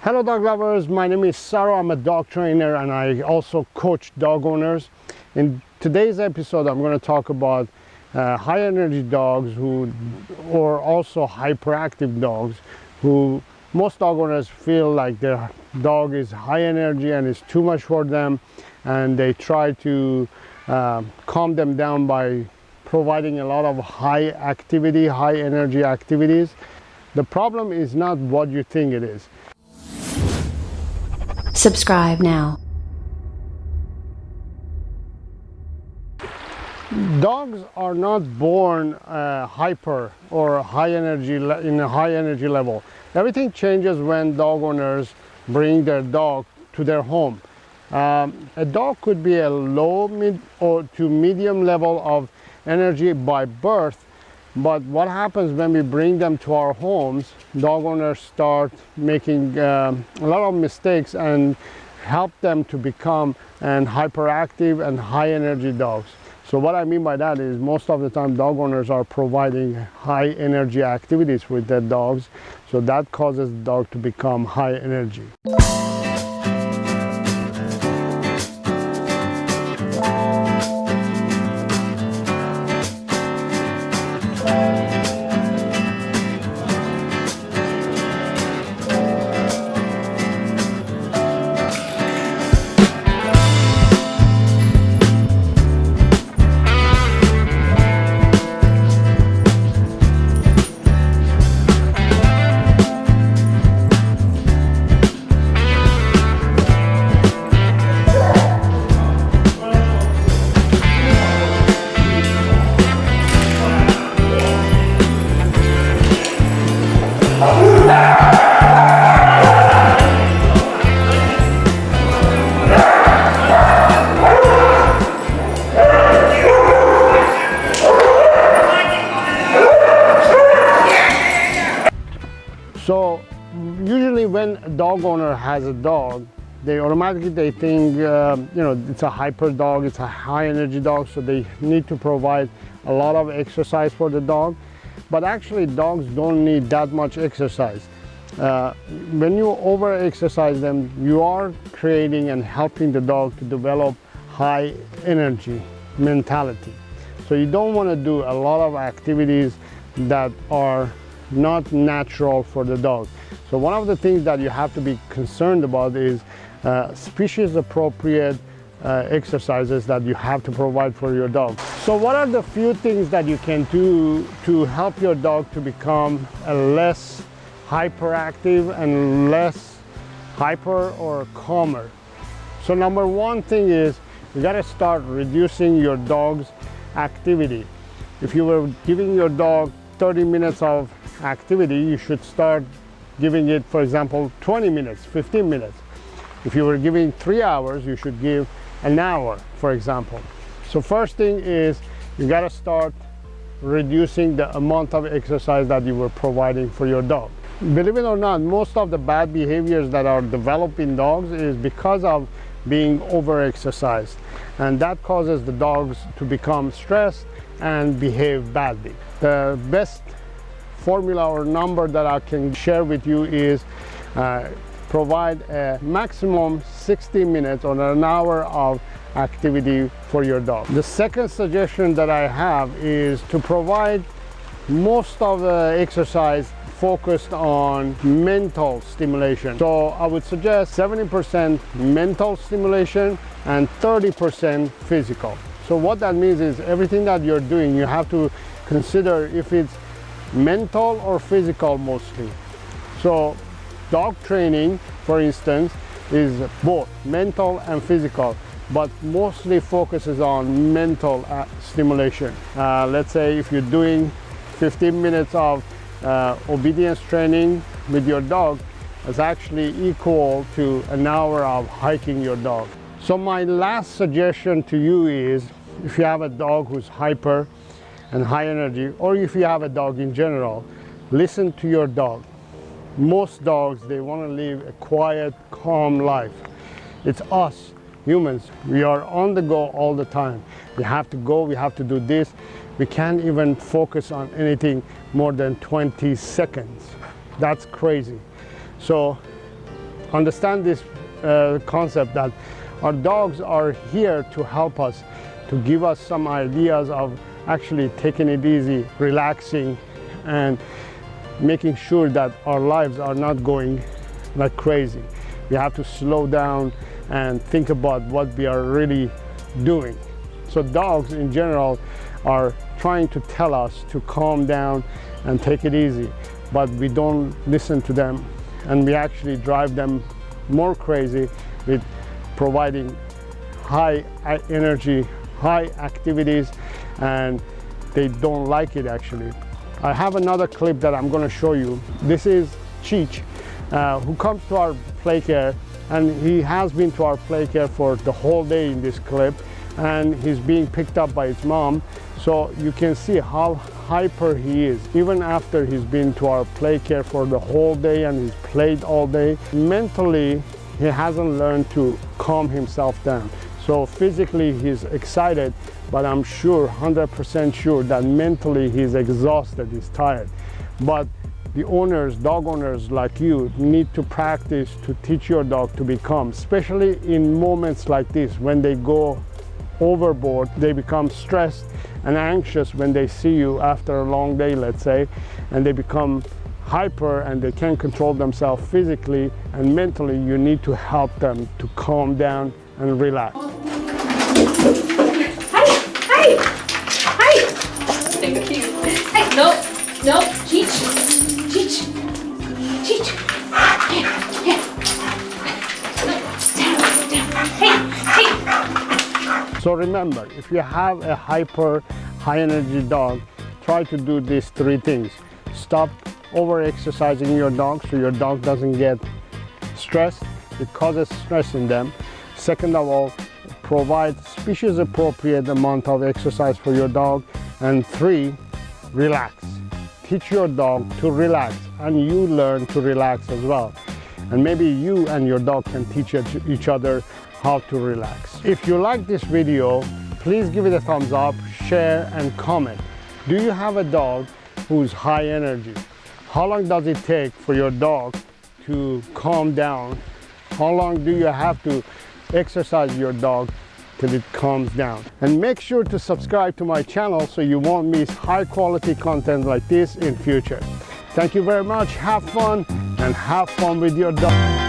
Hello dog lovers, my name is Sarah. I'm a dog trainer and I also coach dog owners. In today's episode I'm going to talk about high energy dogs or also hyperactive dogs who most dog owners feel like their dog is high energy and it's too much for them, and they try to calm them down by providing a lot of high energy activities. The problem is not what you think it is. Subscribe now. Dogs are not born hyper or high energy in a high energy level. Everything changes when dog owners bring their dog to their home. A dog could be a low, mid, or to medium level of energy by birth, but what happens when we bring them to our homes, dog owners start making a lot of mistakes and help them to become hyperactive and high energy dogs. So what I mean by that is most of the time dog owners are providing high energy activities with their dogs, so that causes the dog to become high energy. So usually when a dog owner has a dog, they automatically think it's a hyper dog, it's a high energy dog, so they need to provide a lot of exercise for the dog. But actually dogs don't need that much exercise. When you over exercise them, you are creating and helping the dog to develop high energy mentality. So you don't want to do a lot of activities that are not natural for the dog. So one of the things that you have to be concerned about is species appropriate exercises that you have to provide for your dog. So what are the few things that you can do to help your dog to become a less hyperactive and less hyper or calmer? So number one thing is you got to start reducing your dog's activity. If you were giving your dog 30 minutes of activity, you should start giving it, for example, 20 minutes, 15 minutes. If you were giving 3 hours, you should give an hour, for example. So first thing is you got to start reducing the amount of exercise that you were providing for your dog. Believe it or not, most of the bad behaviors that are developed in dogs is because of being over-exercised, and that causes the dogs to become stressed and behave badly. The best formula or number that I can share with you is provide a maximum 60 minutes or an hour of activity for your dog. The second suggestion that I have is to provide most of the exercise focused on mental stimulation. So I would suggest 70% mental stimulation and 30% physical. So what that means is everything that you're doing, you have to consider if it's mental or physical mostly. So dog training, for instance, is both mental and physical, but mostly focuses on mental stimulation. Let's say if you're doing 15 minutes of obedience training with your dog, it's actually equal to an hour of hiking your dog. So my last suggestion to you is, if you have a dog who's hyper and high energy, or if you have a dog in general, listen to your dog. Most dogs, they want to live a quiet, calm life. It's us humans, we are on the go all the time. We have to go, we have to do this. We can't even focus on anything more than 20 seconds. That's crazy. So understand this concept that our dogs are here to help us, to give us some ideas of actually taking it easy, relaxing, and making sure that our lives are not going like crazy. We have to slow down and think about what we are really doing. So dogs in general are trying to tell us to calm down and take it easy, but we don't listen to them, and we actually drive them more crazy with providing high energy, high activities, and they don't like it actually. I have another clip that I'm going to show you. This is Cheech, who comes to our play care, and he has been to our play care for the whole day in this clip, and he's being picked up by his mom. So you can see how hyper he is, even after he's been to our play care for the whole day and he's played all day. Mentally, he hasn't learned to calm himself down. So physically he's excited, but I'm sure, 100% sure, that mentally he's exhausted, he's tired. But the owners, dog owners like you, need to practice to teach your dog to be calm, especially in moments like this when they go overboard. They become stressed and anxious when they see you after a long day, let's say, and they become hyper and they can't control themselves physically and mentally. You need to help them to calm down and relax. Hi! Thank you. Hey, no, Cheech. Here. Hey. So remember, if you have a hyper, high energy dog, try to do these three things. Stop over exercising your dog so your dog doesn't get stressed. It causes stress in them. Second of all, provide species appropriate amount of exercise for your dog. And 3, relax. Teach your dog to relax, and you learn to relax as well. And maybe you and your dog can teach each other how to relax. If you like this video, please give it a thumbs up, share, and comment. Do you have a dog who's high energy? How long does it take for your dog to calm down? How long do you have to exercise your dog till it calms down? And make sure to subscribe to my channel so you won't miss high quality content like this in future. Thank you very much. Have fun, and have fun with your dog.